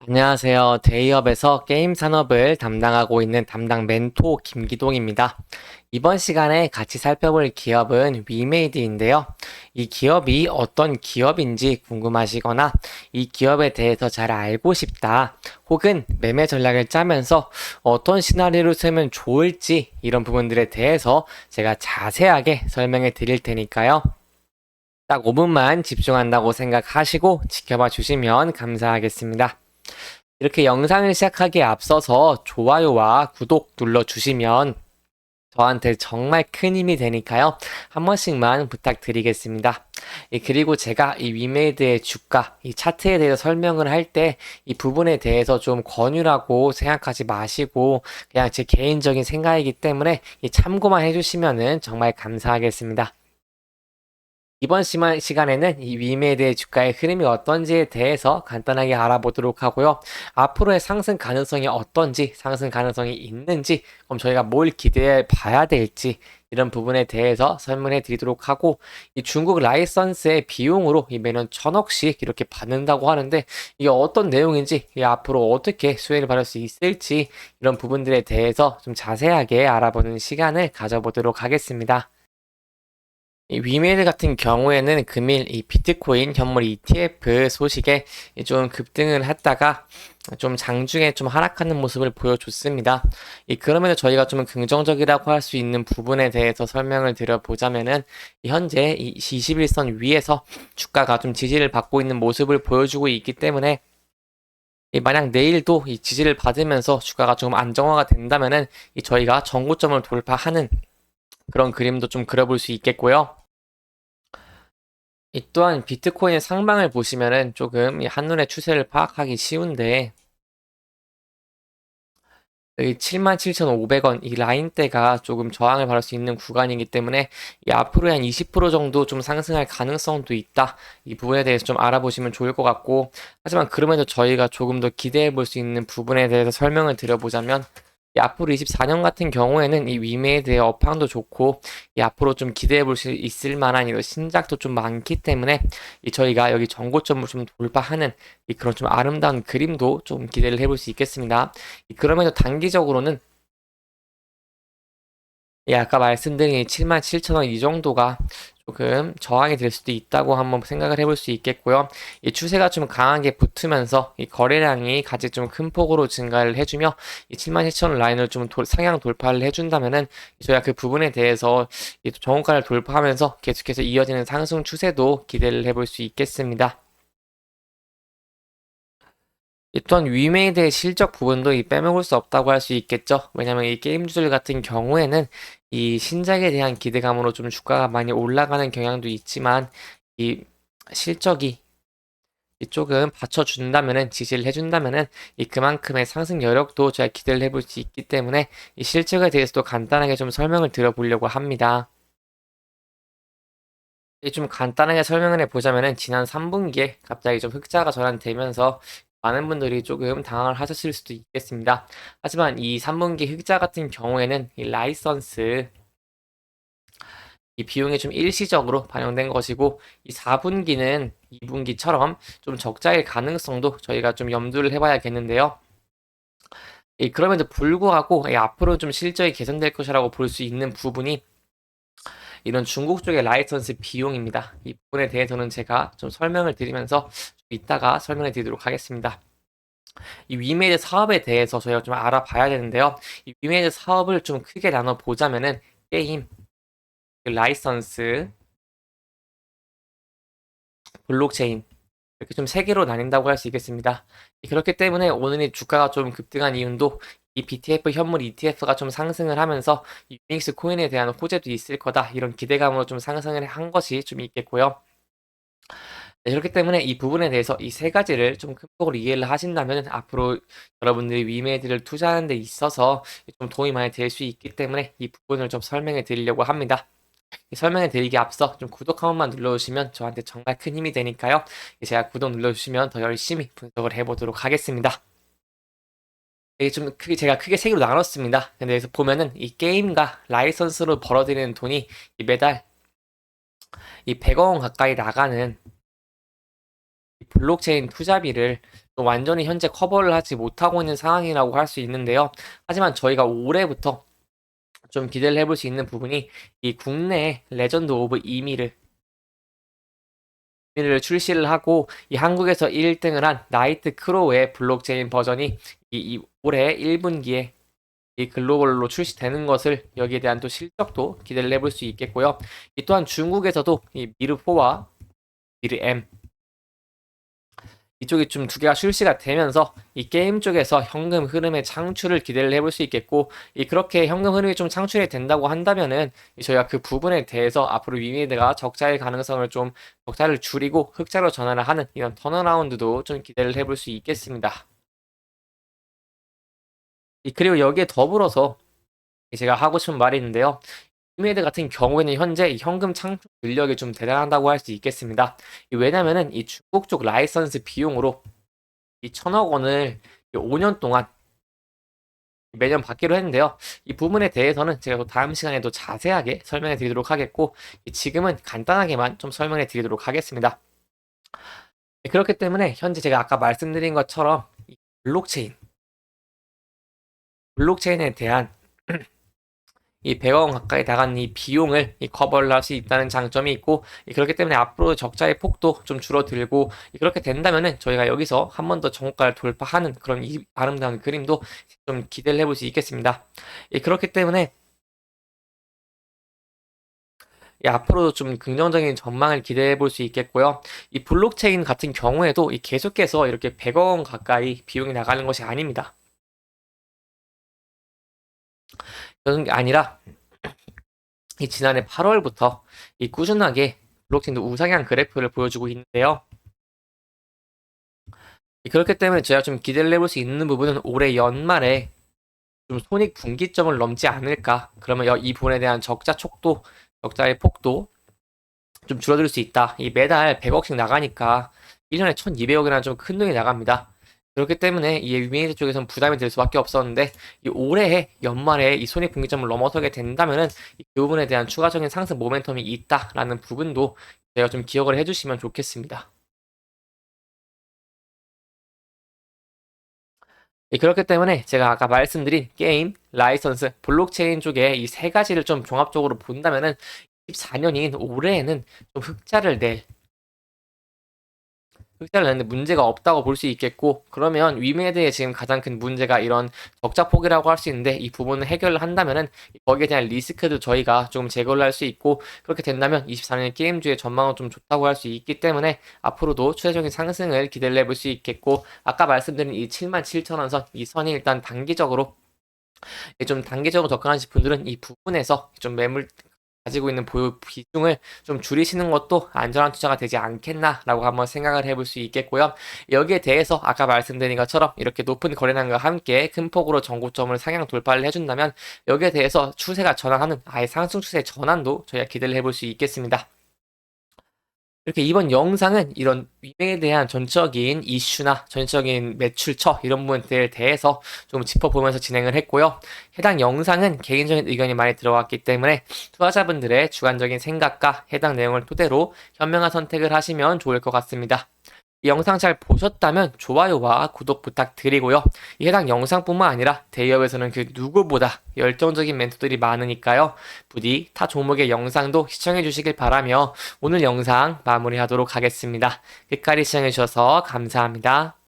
안녕하세요. 데이업에서 게임 산업을 담당하고 있는 담당 멘토 김기동입니다. 이번 시간에 같이 살펴볼 기업은 위메이드인데요. 이 기업이 어떤 기업인지 궁금하시거나 이 기업에 대해서 잘 알고 싶다, 혹은 매매 전략을 짜면서 어떤 시나리오를 쓰면 좋을지 이런 부분들에 대해서 제가 자세하게 설명해 드릴 테니까요. 딱 5분만 집중한다고 생각하시고 지켜봐 주시면 감사하겠습니다. 이렇게 영상을 시작하기에 앞서서 좋아요와 구독 눌러주시면 저한테 정말 큰 힘이 되니까요. 한 번씩만 부탁드리겠습니다. 그리고 제가 이 위메이드의 주가, 이 차트에 대해서 설명을 할 때 이 부분에 대해서 좀 권유라고 생각하지 마시고 그냥 제 개인적인 생각이기 때문에 참고만 해주시면 정말 감사하겠습니다. 이번 시간에는 이 위메이드의 주가의 흐름이 어떤지에 대해서 간단하게 알아보도록 하고요. 앞으로의 상승 가능성이 어떤지, 상승 가능성이 있는지, 그럼 저희가 뭘 기대해 봐야 될지, 이런 부분에 대해서 설명해 드리도록 하고, 이 중국 라이선스의 비용으로 이 매년 1,000억씩 이렇게 받는다고 하는데, 이게 어떤 내용인지, 이 앞으로 어떻게 수혜를 받을 수 있을지, 이런 부분들에 대해서 좀 자세하게 알아보는 시간을 가져보도록 하겠습니다. 이 위메일 같은 경우에는 금일 이 비트코인 현물 ETF 소식에 좀 급등을 했다가 좀 장중에 좀 하락하는 모습을 보여줬습니다. 그러면서 저희가 좀 긍정적이라고 할 수 있는 부분에 대해서 설명을 드려보자면은 현재 이 21선 위에서 주가가 좀 지지를 받고 있는 모습을 보여주고 있기 때문에 만약 내일도 이 지지를 받으면서 주가가 조금 안정화가 된다면은 저희가 전고점을 돌파하는 그런 그림도 좀 그려볼 수 있겠고요. 이 또한 비트코인의 상방을 보시면은 조금 이 한눈에 추세를 파악하기 쉬운데 여기 77,500원 이 라인대가 조금 저항을 받을 수 있는 구간이기 때문에 앞으로 한 20% 정도 좀 상승할 가능성도 있다. 이 부분에 대해서 좀 알아보시면 좋을 것 같고, 하지만 그럼에도 저희가 조금 더 기대해 볼 수 있는 부분에 대해서 설명을 드려보자면, 앞으로 24년 같은 경우에는 이 위메에 대해 업황도 좋고 앞으로 좀 기대해 볼 수 있을 만한 이런 신작도 좀 많기 때문에 저희가 여기 정고점을 좀 돌파하는 그런 좀 아름다운 그림도 좀 기대를 해볼 수 있겠습니다. 그러면서 단기적으로는 아까 말씀드린 77,000원 이 정도가 조금 저항이 될 수도 있다고 한번 생각을 해볼 수 있겠고요. 이 추세가 좀 강하게 붙으면서 이 거래량이 같이 좀 큰 폭으로 증가를 해주며 이 77,000원 라인을 좀 상향 돌파를 해준다면은 저희가 그 부분에 대해서 이 정고가를 돌파하면서 계속해서 이어지는 상승 추세도 기대를 해볼 수 있겠습니다. 또한 위메이드의 실적 부분도 빼먹을 수 없다고 할 수 있겠죠. 왜냐면 이 게임주들 같은 경우에는 이 신작에 대한 기대감으로 좀 주가가 많이 올라가는 경향도 있지만 이 실적이 조금 받쳐준다면은 지지를 해준다면은 그만큼의 상승 여력도 저희가 기대를 해볼 수 있기 때문에 이 실적에 대해서도 간단하게 좀 설명을 드려보려고 합니다. 좀 간단하게 설명을 해보자면은 지난 3분기에 갑자기 좀 흑자가 전환되면서 많은 분들이 조금 당황을 하셨을 수도 있겠습니다. 하지만 이 3분기 흑자 같은 경우에는 이 라이선스 이 비용이 좀 일시적으로 반영된 것이고 이 4분기는 2분기처럼 좀 적자일 가능성도 저희가 좀 염두를 해봐야겠는데요. 그럼에도 불구하고 앞으로 좀 실적이 개선될 것이라고 볼 수 있는 부분이 이런 중국 쪽의 라이선스 비용입니다. 이 부분에 대해서는 제가 좀 설명을 드리면서 좀 이따가 설명해 드리도록 하겠습니다. 이 위메이드 사업에 대해서 저희가 좀 알아봐야 되는데요. 이 위메이드 사업을 좀 크게 나눠 보자면은 게임, 라이선스, 블록체인 이렇게 좀 세 개로 나뉜다고 할 수 있겠습니다. 그렇기 때문에 오늘의 주가가 좀 급등한 이유도 이 BTF 현물 ETF가 좀 상승을 하면서 이 유닉스 코인에 대한 호재도 있을 거다 이런 기대감으로 좀 상승을 한 것이 좀 있겠고요. 그렇기 때문에 이 부분에 대해서 이 세 가지를 좀 큰 폭으로 이해를 하신다면 앞으로 여러분들이 위메이드를 투자하는 데 있어서 좀 도움이 많이 될 수 있기 때문에 이 부분을 좀 설명해 드리려고 합니다. 설명해 드리기 앞서 좀 구독 한 번만 눌러주시면 저한테 정말 큰 힘이 되니까요. 제가 구독 눌러주시면 더 열심히 분석을 해보도록 하겠습니다. 이게 좀 크게 제가 크게 세 개로 나눴습니다. 근데 여기서 보면은 이 게임과 라이선스로 벌어들이는 돈이 매달 이 100억 원 가까이 나가는 블록체인 투자비를 또 완전히 현재 커버를 하지 못하고 있는 상황이라고 할 수 있는데요. 하지만 저희가 올해부터 좀 기대를 해볼 수 있는 부분이 이 국내 레전드 오브 이미를 출시를 하고 이 한국에서 1등을 한 나이트 크로우의 블록체인 버전이 이 올해 1분기에 이 글로벌로 출시되는 것을 여기에 대한 또 실적도 기대를 해볼 수 있겠고요. 이 또한 중국에서도 이 미르4와 미르M 이쪽이 좀 두 개가 출시가 되면서 이 게임 쪽에서 현금 흐름의 창출을 기대를 해볼 수 있겠고, 이 그렇게 현금 흐름이 좀 창출이 된다고 한다면은 저희가 그 부분에 대해서 앞으로 위메이드가 적자의 가능성을 좀 적자를 줄이고 흑자로 전환을 하는 이런 턴어라운드도 좀 기대를 해볼 수 있겠습니다. 그리고 여기에 더불어서 제가 하고 싶은 말이 있는데요. 위메이드 같은 경우에는 현재 이 현금 창출 능력이 좀 대단하다고 할 수 있겠습니다. 왜냐면은 이 중국 쪽 라이선스 비용으로 이 1,000억 원을 5년 동안 매년 받기로 했는데요. 이 부분에 대해서는 제가 또 다음 시간에도 자세하게 설명해 드리도록 하겠고, 지금은 간단하게만 좀 설명해 드리도록 하겠습니다. 그렇기 때문에 현재 제가 아까 말씀드린 것처럼 이 블록체인에 대한 이 100억 원 가까이 나간 이 비용을 커버를 할 수 있다는 장점이 있고, 그렇기 때문에 앞으로 적자의 폭도 좀 줄어들고, 그렇게 된다면은 저희가 여기서 한 번 더 정가를 돌파하는 그런 이 아름다운 그림도 좀 기대를 해볼 수 있겠습니다. 그렇기 때문에 앞으로도 좀 긍정적인 전망을 기대해 볼 수 있겠고요. 이 블록체인 같은 경우에도 계속해서 이렇게 100억 원 가까이 비용이 나가는 것이 아닙니다. 그런 게 아니라 이 지난해 8월부터 이 꾸준하게 블록체인도 우상향 그래프를 보여주고 있는데요. 그렇기 때문에 제가 좀 기대를 해볼 수 있는 부분은 올해 연말에 좀 손익 분기점을 넘지 않을까. 그러면 이 부분에 대한 적자의 폭도 좀 줄어들 수 있다. 이 매달 100억씩 나가니까 1년에 1,200억이라는 좀 큰 돈이 나갑니다. 그렇기 때문에 이 위메이드 쪽에서는 부담이 될 수밖에 없었는데, 이 올해 연말에 이 손익 분기점을 넘어서게 된다면은 그 부분에 대한 추가적인 상승 모멘텀이 있다라는 부분도 제가 좀 기억을 해주시면 좋겠습니다. 그렇기 때문에 제가 아까 말씀드린 게임, 라이선스, 블록체인 쪽에 이 세 가지를 좀 종합적으로 본다면은 14년인 올해에는 좀 흑자를 내는데 문제가 없다고 볼 수 있겠고, 그러면 위메드의 지금 가장 큰 문제가 이런 적자 폭이라고 할 수 있는데, 이 부분을 해결을 한다면은 거기에 대한 리스크도 저희가 좀 제거를 할 수 있고, 그렇게 된다면 24년 게임주의 전망은 좀 좋다고 할 수 있기 때문에 앞으로도 추세적인 상승을 기대를 해볼 수 있겠고, 아까 말씀드린 이 77,000원 선, 이 선이 일단 좀 단기적으로 접근하신 분들은 이 부분에서 좀 매물 가지고 있는 보유 비중을 좀 줄이시는 것도 안전한 투자가 되지 않겠나라고 한번 생각을 해볼 수 있겠고요. 여기에 대해서 아까 말씀드린 것처럼 이렇게 높은 거래량과 함께 큰 폭으로 전고점을 상향 돌파를 해준다면 여기에 대해서 추세가 전환하는 아예 상승 추세 전환도 저희가 기대를 해볼 수 있겠습니다. 이렇게 이번 영상은 이런 위메에 대한 전적인 이슈나 전적인 매출처 이런 부분들에 대해서 좀 짚어보면서 진행을 했고요. 해당 영상은 개인적인 의견이 많이 들어갔기 때문에 투자자분들의 주관적인 생각과 해당 내용을 토대로 현명한 선택을 하시면 좋을 것 같습니다. 이 영상 잘 보셨다면 좋아요와 구독 부탁드리고요. 이 해당 영상뿐만 아니라 대기업에서는 그 누구보다 열정적인 멘토들이 많으니까요. 부디 타 종목의 영상도 시청해 주시길 바라며 오늘 영상 마무리하도록 하겠습니다. 끝까지 시청해 주셔서 감사합니다.